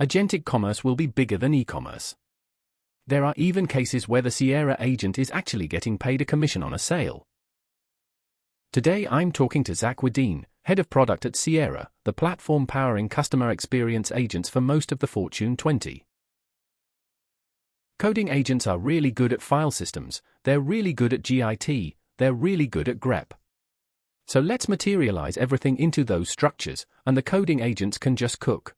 Agentic commerce will be bigger than e-commerce. There are even cases where the Sierra agent is actually getting paid a commission on a sale. Today I'm talking to Zach Wedeen, Head of Product at Sierra, the platform powering customer experience agents for most of the Fortune 20. Coding agents are really good at file systems, they're really good at GIT, they're really good at grep. So let's materialize everything into those structures, and the coding agents can just cook.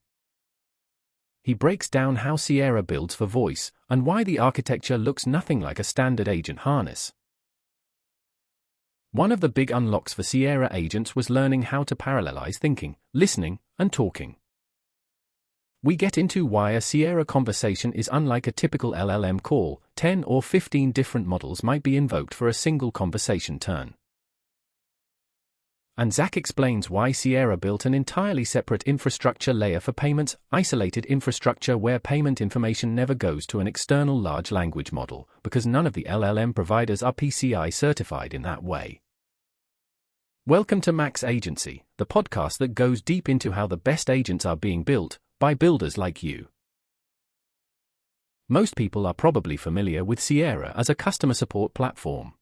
He breaks down how Sierra builds for voice, and why the architecture looks nothing like a standard agent harness. One of the big unlocks for Sierra agents was learning how to parallelize thinking, listening, and talking. We get into why a Sierra conversation is unlike a typical LLM call. 10 or 15 different models might be invoked for a single conversation turn. And Zach explains why Sierra built an entirely separate infrastructure layer for payments, isolated infrastructure where payment information never goes to an external large language model, because none of the LLM providers are PCI certified in that way. Welcome to Max Agency, the podcast that goes deep into how the best agents are being built, by builders like you. Most people are probably familiar with Sierra as a customer support platform.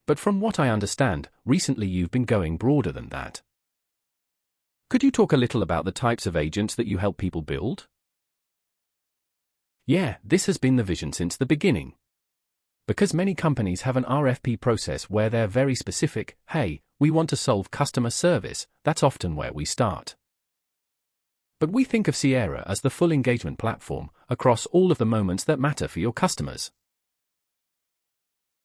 But from what I understand, recently you've been going broader than that. Could you talk a little about the types of agents that you help people build? Yeah, this has been the vision since the beginning. Because many companies have an RFP process where they're very specific, hey, we want to solve customer service, that's often where we start. But we think of Sierra as the full engagement platform, across all of the moments that matter for your customers.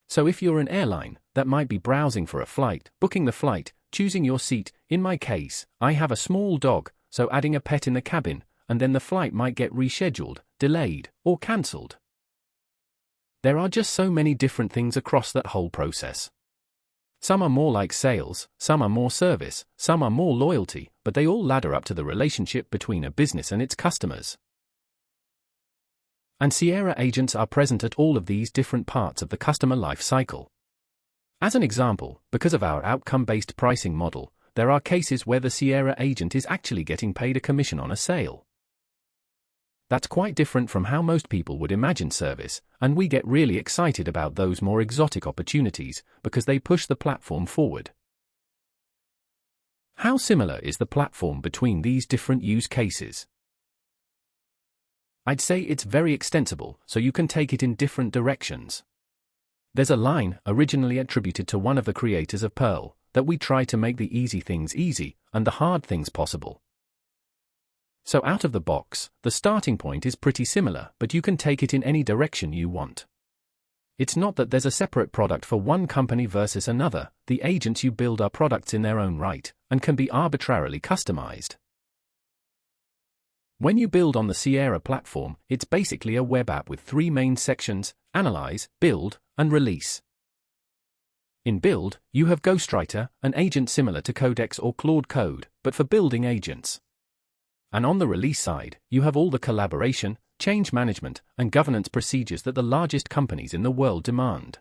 So if you're an airline, that might be browsing for a flight, booking the flight, choosing your seat. In my case, I have a small dog, so adding a pet in the cabin, and then the flight might get rescheduled, delayed, or cancelled. There are just so many different things across that whole process. Some are more like sales, some are more service, some are more loyalty, but they all ladder up to the relationship between a business and its customers. And Sierra agents are present at all of these different parts of the customer life cycle. As an example, because of our outcome-based pricing model, there are cases where the Sierra agent is actually getting paid a commission on a sale. That's quite different from how most people would imagine service, and we get really excited about those more exotic opportunities, because they push the platform forward. How similar is the platform between these different use cases? I'd say it's very extensible, so you can take it in different directions. There's a line, originally attributed to one of the creators of Perl, that we try to make the easy things easy, and the hard things possible. So out of the box, the starting point is pretty similar, but you can take it in any direction you want. It's not that there's a separate product for one company versus another, the agents you build are products in their own right, and can be arbitrarily customized. When you build on the Sierra platform, it's basically a web app with three main sections: analyze, build, and release. In build, you have Ghostwriter, an agent similar to Codex or Claude Code, but for building agents. And on the release side, you have all the collaboration, change management, and governance procedures that the largest companies in the world demand.